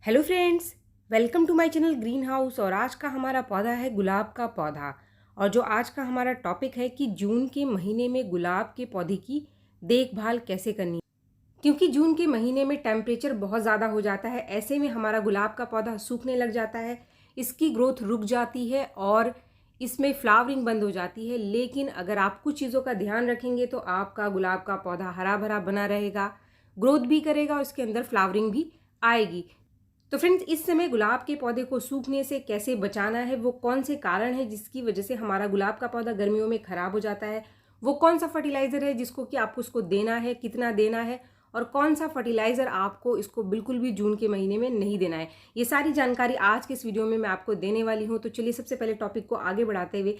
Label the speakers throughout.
Speaker 1: Hello friends, welcome to my channel green house. और आज का हमारा पौधा है गुलाब का पौधा। और जो आज का हमारा टॉपिक है कि जून के महीने में गुलाब के पौधे की देखभाल कैसे करनी। क्योंकि जून के महीने में टेम्परेचर बहुत ज़्यादा हो जाता है, ऐसे में हमारा गुलाब का पौधा सूखने लग जाता है, इसकी ग्रोथ रुक जाती है और इसमें फ्लावरिंग बंद हो जाती है। लेकिन अगर आप कुछ चीज़ों का ध्यान रखेंगे तो आपका गुलाब का पौधा हरा भरा बना रहेगा, ग्रोथ भी करेगा और इसके अंदर फ्लावरिंग भी आएगी। तो फ्रेंड्स, इस समय गुलाब के पौधे को सूखने से कैसे बचाना है, वो कौन से कारण है जिसकी वजह से हमारा गुलाब का पौधा गर्मियों में खराब हो जाता है, वो कौन सा फर्टिलाइज़र है जिसको कि आपको उसको देना है, कितना देना है, और कौन सा फर्टिलाइज़र आपको इसको बिल्कुल भी जून के महीने में नहीं देना है, ये सारी जानकारी आज के इस वीडियो में मैं आपको देने वाली हूँ। तो चलिए सबसे पहले टॉपिक को आगे बढ़ाते हुए,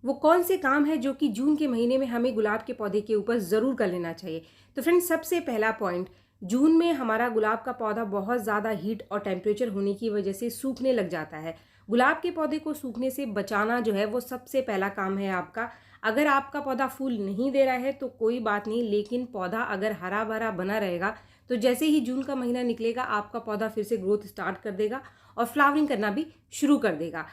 Speaker 1: वो कौन से काम है जो कि जून के महीने में हमें गुलाब के पौधे के ऊपर ज़रूर कर लेना चाहिए। तो फ्रेंड्स, सबसे पहला पॉइंट, जून में हमारा गुलाब का पौधा बहुत ज़्यादा हीट और टेम्परेचर होने की वजह से सूखने लग जाता है। गुलाब के पौधे को सूखने से बचाना जो है वो सबसे पहला काम है आपका। अगर आपका पौधा फूल नहीं दे रहा है तो कोई बात नहीं, लेकिन पौधा अगर हरा भरा बना रहेगा तो जैसे ही जून का महीना निकलेगा आपका पौधा फिर से ग्रोथ स्टार्ट कर देगा और फ्लावरिंग करना भी शुरू कर देगा।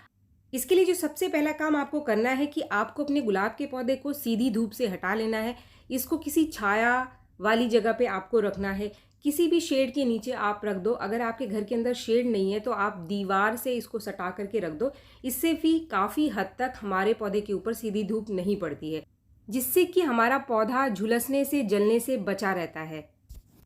Speaker 1: इसके लिए जो सबसे पहला काम आपको करना है कि आपको अपने गुलाब के पौधे को सीधी धूप से हटा लेना है। इसको किसी छाया वाली जगह पे आपको रखना है, किसी भी शेड के नीचे आप रख दो। अगर आपके घर के अंदर शेड नहीं है तो आप दीवार से इसको सटा करके रख दो। इससे भी काफ़ी हद तक हमारे पौधे के ऊपर सीधी धूप नहीं पड़ती है, जिससे कि हमारा पौधा झुलसने से, जलने से बचा रहता है।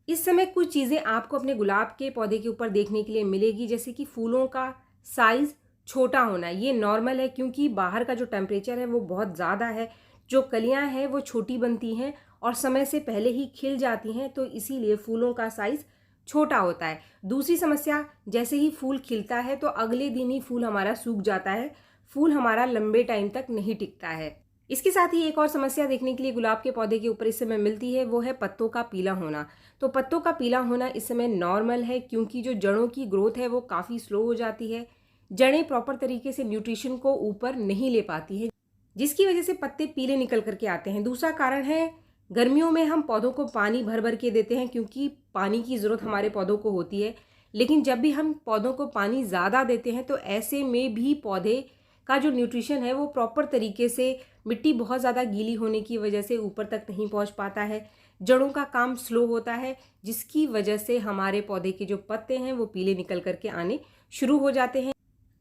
Speaker 1: इस समय कुछ चीज़ें आपको अपने गुलाब के पौधे के ऊपर देखने के लिए मिलेगी, जैसे कि फूलों का साइज़ छोटा होना। ये नॉर्मल है क्योंकि बाहर का जो टेम्परेचर है वो बहुत ज़्यादा है। जो कलियां हैं वो छोटी बनती हैं और समय से पहले ही खिल जाती हैं, तो इसीलिए फूलों का साइज़ छोटा होता है। दूसरी समस्या, जैसे ही फूल खिलता है तो अगले दिन ही फूल हमारा सूख जाता है, फूल हमारा लंबे टाइम तक नहीं टिकता है। इसके साथ ही एक और समस्या देखने के लिए गुलाब के पौधे के ऊपर इस समय मिलती है, वो है पत्तों का पीला होना। तो पत्तों का पीला होना इस समय नॉर्मल है क्योंकि जो जड़ों की ग्रोथ है वो काफ़ी स्लो हो जाती है। जड़ें प्रॉपर तरीके से न्यूट्रिशन को ऊपर नहीं ले पाती है, जिसकी वजह से पत्ते पीले निकल करके आते हैं। दूसरा कारण है, गर्मियों में हम पौधों को पानी भर भर के देते हैं क्योंकि पानी की ज़रूरत हमारे पौधों को होती है। लेकिन जब भी हम पौधों को पानी ज़्यादा देते हैं तो ऐसे में भी पौधे का जो न्यूट्रिशन है वो प्रॉपर तरीके से, मिट्टी बहुत ज़्यादा गीली होने की वजह से ऊपर तक नहीं पहुंच पाता है। जड़ों का काम स्लो होता है, जिसकी वजह से हमारे पौधे के जो पत्ते हैं वो पीले निकल करके आने शुरू हो जाते हैं।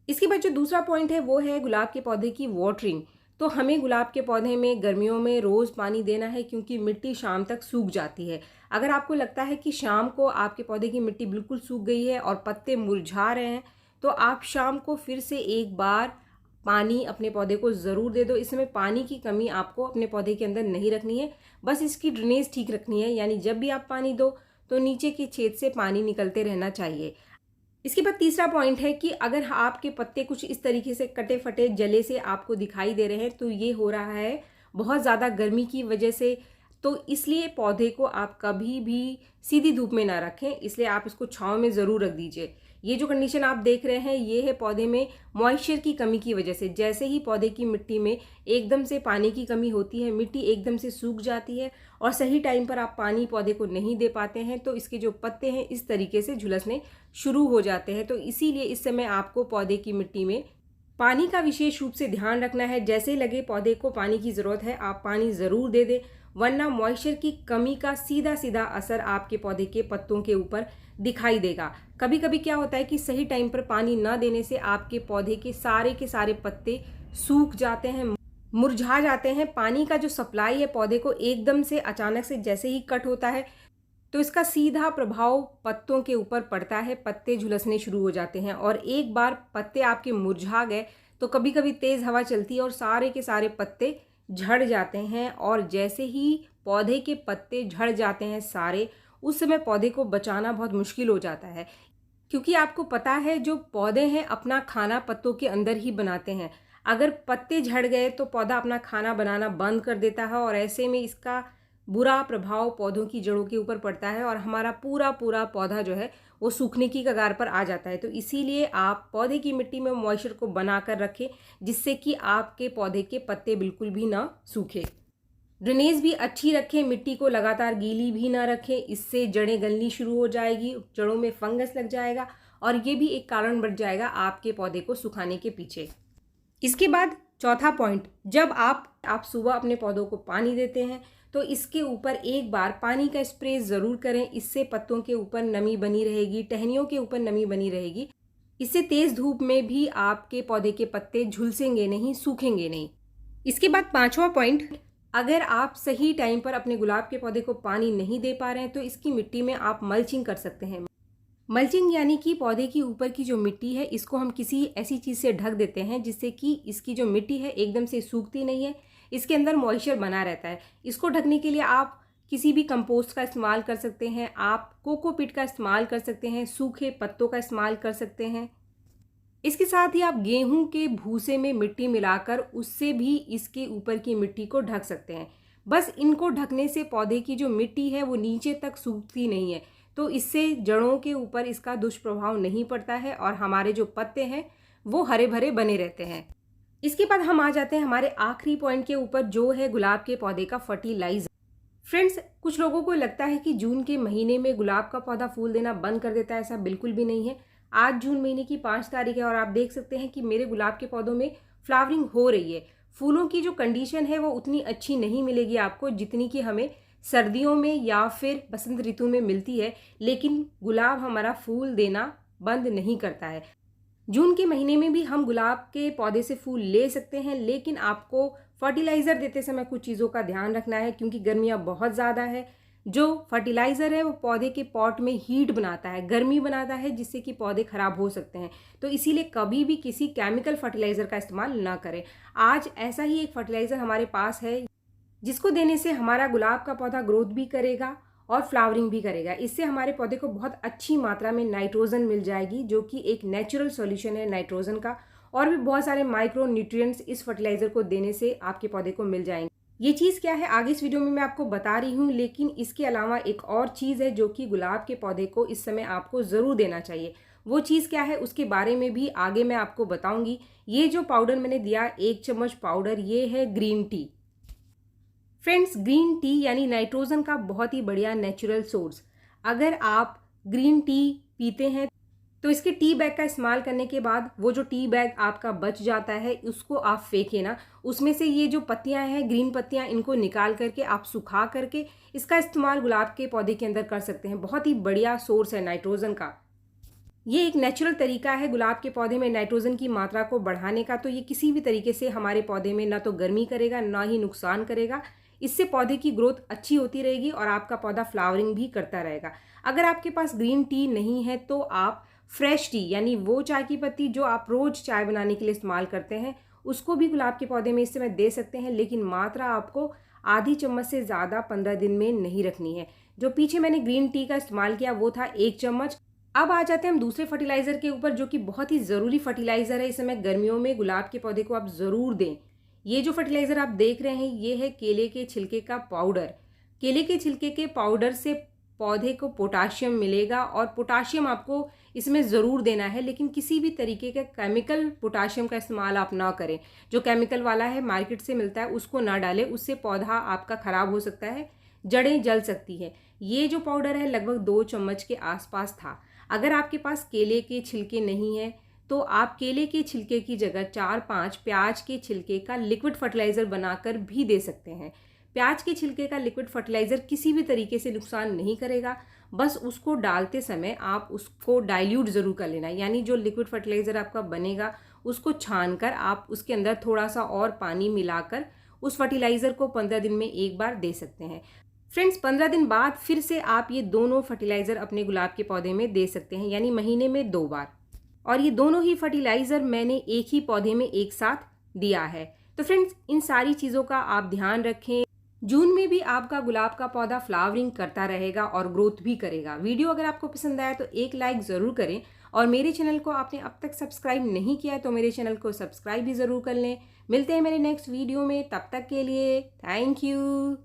Speaker 1: इसके बाद जो दूसरा पॉइंट है वो है गुलाब के पौधे की वाटरिंग। तो हमें गुलाब के पौधे में गर्मियों में रोज़ पानी देना है क्योंकि मिट्टी शाम तक सूख जाती है। अगर आपको लगता है कि शाम को आपके पौधे की मिट्टी बिल्कुल सूख गई है और पत्ते मुरझा रहे हैं, तो आप शाम को फिर से एक बार पानी अपने पौधे को ज़रूर दे दो। इस समय पानी की कमी आपको अपने पौधे के अंदर नहीं रखनी है, बस इसकी ड्रेनेज ठीक रखनी है। यानी जब भी आप पानी दो तो नीचे के छेद से पानी निकलते रहना चाहिए। इसके बाद तीसरा पॉइंट है कि अगर आपके पत्ते कुछ इस तरीके से कटे फटे जले से आपको दिखाई दे रहे हैं तो ये हो रहा है बहुत ज़्यादा गर्मी की वजह से। तो इसलिए पौधे को आप कभी भी सीधी धूप में ना रखें, इसलिए आप इसको छांव में ज़रूर रख दीजिए। ये जो कंडीशन आप देख रहे हैं ये है पौधे में मॉइस्चर की कमी की वजह से। जैसे ही पौधे की मिट्टी में एकदम से पानी की कमी होती है, मिट्टी एकदम से सूख जाती है और सही टाइम पर आप पानी पौधे को नहीं दे पाते हैं, तो इसके जो पत्ते हैं इस तरीके से झुलसने शुरू हो जाते हैं। तो इसीलिए इस समय आपको पौधे की मिट्टी में पानी का विशेष रूप से ध्यान रखना है। जैसे लगे पौधे को पानी की ज़रूरत है, आप पानी ज़रूर दे दें, वरना मॉइस्चर की कमी का सीधा सीधा असर आपके पौधे के पत्तों के ऊपर दिखाई देगा। कभी कभी क्या होता है कि सही टाइम पर पानी न देने से आपके पौधे के सारे पत्ते सूख जाते हैं, मुरझा जाते हैं। पानी का जो सप्लाई है पौधे को एकदम से अचानक से जैसे ही कट होता है तो इसका सीधा प्रभाव पत्तों के ऊपर पड़ता है, पत्ते झुलसने शुरू हो जाते हैं। और एक बार पत्ते आपके मुरझा गए तो कभी कभी तेज़ हवा चलती है और सारे के सारे पत्ते झड़ जाते हैं। और जैसे ही पौधे के पत्ते झड़ जाते हैं सारे, उस समय पौधे को बचाना बहुत मुश्किल हो जाता है, क्योंकि आपको पता है जो पौधे हैं अपना खाना पत्तों के अंदर ही बनाते हैं। अगर पत्ते झड़ गए तो पौधा अपना खाना बनाना बंद कर देता है और ऐसे में इसका बुरा प्रभाव पौधों की जड़ों के ऊपर पड़ता है और हमारा पूरा पूरा पौधा जो है वो सूखने की कगार पर आ जाता है। तो इसीलिए आप पौधे की मिट्टी में मॉइस्चर को बना कर रखें, जिससे कि आपके पौधे के पत्ते बिल्कुल भी ना सूखे। ड्रेनेज भी अच्छी रखें, मिट्टी को लगातार गीली भी ना रखें, इससे जड़ें गलनी शुरू हो जाएगी, जड़ों में फंगस लग जाएगा और ये भी एक कारण बढ़ जाएगा आपके पौधे को सुखाने के पीछे। इसके बाद चौथा पॉइंट, जब आप सुबह अपने पौधों को पानी देते हैं तो इसके ऊपर एक बार पानी का स्प्रे ज़रूर करें। इससे पत्तों के ऊपर नमी बनी रहेगी, टहनियों के ऊपर नमी बनी रहेगी। इससे तेज़ धूप में भी आपके पौधे के पत्ते झुलसेंगे नहीं, सूखेंगे नहीं। इसके बाद पांचवा पॉइंट, अगर आप सही टाइम पर अपने गुलाब के पौधे को पानी नहीं दे पा रहे हैं तो इसकी मिट्टी में आप मल्चिंग कर सकते हैं। मल्चिंग यानी कि पौधे की ऊपर की जो मिट्टी है इसको हम किसी ऐसी चीज़ से ढक देते हैं जिससे कि इसकी जो मिट्टी है एकदम से सूखती नहीं है, इसके अंदर मॉइस्चर बना रहता है। इसको ढकने के लिए आप किसी भी कंपोस्ट का इस्तेमाल कर सकते हैं, आप कोकोपीट का इस्तेमाल कर सकते हैं, सूखे पत्तों का इस्तेमाल कर सकते हैं। इसके साथ ही आप गेहूं के भूसे में मिट्टी मिलाकर उससे भी इसके ऊपर की मिट्टी को ढक सकते हैं। बस इनको ढकने से पौधे की जो मिट्टी है वो नीचे तक सूखती नहीं है, तो इससे जड़ों के ऊपर इसका दुष्प्रभाव नहीं पड़ता है और हमारे जो पत्ते हैं वो हरे भरे बने रहते हैं। इसके बाद हम आ जाते हैं हमारे आखिरी पॉइंट के ऊपर, जो है गुलाब के पौधे का फर्टिलाइजर। फ्रेंड्स, कुछ लोगों को लगता है कि जून के महीने में गुलाब का पौधा फूल देना बंद कर देता है। ऐसा बिल्कुल भी नहीं है। आज जून महीने की 5 तारीख है और आप देख सकते हैं कि मेरे गुलाब के पौधों में फ्लावरिंग हो रही है। फूलों की जो कंडीशन है वो उतनी अच्छी नहीं मिलेगी आपको जितनी कि हमें सर्दियों में या फिर बसंत ऋतु में मिलती है, लेकिन गुलाब हमारा फूल देना बंद नहीं करता है। जून के महीने में भी हम गुलाब के पौधे से फूल ले सकते हैं, लेकिन आपको फर्टिलाइज़र देते समय कुछ चीज़ों का ध्यान रखना है, क्योंकि गर्मियाँ बहुत ज़्यादा है। जो फर्टिलाइज़र है वो पौधे के पॉट में हीट बनाता है, गर्मी बनाता है, जिससे कि पौधे ख़राब हो सकते हैं। तो इसीलिए कभी भी किसी केमिकल फर्टिलाइज़र का इस्तेमाल ना करें। आज ऐसा ही एक फर्टिलाइज़र हमारे पास है जिसको देने से हमारा गुलाब का पौधा ग्रोथ भी करेगा और फ्लावरिंग भी करेगा। इससे हमारे पौधे को बहुत अच्छी मात्रा में नाइट्रोजन मिल जाएगी, जो कि एक नेचुरल सॉल्यूशन है नाइट्रोजन का, और भी बहुत सारे माइक्रो न्यूट्रिएंट्स इस फर्टिलाइज़र को देने से आपके पौधे को मिल जाएंगे। ये चीज़ क्या है आगे इस वीडियो में मैं आपको बता रही हूँ, लेकिन इसके अलावा एक और चीज़ है जो कि गुलाब के पौधे को इस समय आपको ज़रूर देना चाहिए। वो चीज़ क्या है उसके बारे में भी आगे मैं आपको बताऊँगी। ये जो पाउडर मैंने दिया 1 चम्मच पाउडर, ये है green tea. Friends, green tea यानी नाइट्रोजन का बहुत ही बढ़िया नेचुरल सोर्स। अगर आप ग्रीन टी पीते हैं तो इसके टी बैग का इस्तेमाल करने के बाद वो जो टी बैग आपका बच जाता है उसको आप फेंके ना, उसमें से ये जो पत्तियां हैं, ग्रीन पत्तियां, इनको निकाल करके आप सुखा करके इसका इस्तेमाल गुलाब के पौधे के अंदर कर सकते हैं। बहुत ही बढ़िया सोर्स है नाइट्रोजन का। ये एक नेचुरल तरीका है गुलाब के पौधे में नाइट्रोजन की मात्रा को बढ़ाने का। तो ये किसी भी तरीके से हमारे पौधे में ना तो गर्मी करेगा ना ही नुकसान करेगा। इससे पौधे की ग्रोथ अच्छी होती रहेगी और आपका पौधा फ्लावरिंग भी करता रहेगा। अगर आपके पास ग्रीन टी नहीं है तो आप फ्रेश टी यानी वो चाय की पत्ती जो आप रोज़ चाय बनाने के लिए इस्तेमाल करते हैं उसको भी गुलाब के पौधे में इस समय दे सकते हैं, लेकिन मात्रा आपको आधी चम्मच से ज़्यादा 15 दिन में नहीं रखनी है। जो पीछे मैंने ग्रीन टी का इस्तेमाल किया वो था 1 चम्मच। अब आ जाते हैं हम दूसरे फर्टिलाइज़र के ऊपर, जो कि बहुत ही ज़रूरी फर्टिलाइज़र है इस समय गर्मियों में गुलाब के पौधे को आप ज़रूर दें। ये जो फर्टिलाइज़र आप देख रहे हैं ये है केले के छिलके का पाउडर। केले के छिलके के पाउडर से पौधे को पोटाशियम मिलेगा और पोटाशियम आपको इसमें ज़रूर देना है, लेकिन किसी भी तरीके का केमिकल पोटाशियम का इस्तेमाल आप ना करें। जो केमिकल वाला है मार्केट से मिलता है उसको ना डालें, उससे पौधा आपका ख़राब हो सकता है, जड़ें जल सकती है। ये जो पाउडर है लगभग 2 चम्मच के आसपास था। अगर आपके पास केले के छिलके नहीं है तो आप केले के छिलके की जगह 4-5 प्याज के छिलके का लिक्विड फर्टिलाइज़र बनाकर भी दे सकते हैं। प्याज के छिलके का लिक्विड फर्टिलाइज़र किसी भी तरीके से नुकसान नहीं करेगा, बस उसको डालते समय आप उसको डाइल्यूट ज़रूर कर लेना। यानी जो लिक्विड फर्टिलाइज़र आपका बनेगा उसको छानकर आप उसके अंदर थोड़ा सा और पानी मिलाकर उस फर्टिलाइज़र को 15 दिन में एक बार दे सकते हैं। फ्रेंड्स, 15 दिन बाद फिर से आप ये दोनों फर्टिलाइज़र अपने गुलाब के पौधे में दे सकते हैं, यानी महीने में 2 बार। और ये दोनों ही फर्टिलाइज़र मैंने एक ही पौधे में एक साथ दिया है। तो फ्रेंड्स, इन सारी चीज़ों का आप ध्यान रखें। जून में भी आपका गुलाब का पौधा फ्लावरिंग करता रहेगा और ग्रोथ भी करेगा। वीडियो अगर आपको पसंद आया तो एक लाइक ज़रूर करें, और मेरे चैनल को आपने अब तक सब्सक्राइब नहीं किया है तो मेरे चैनल को सब्सक्राइब भी ज़रूर कर लें। मिलते हैं मेरे नेक्स्ट वीडियो में, तब तक के लिए थैंक यू।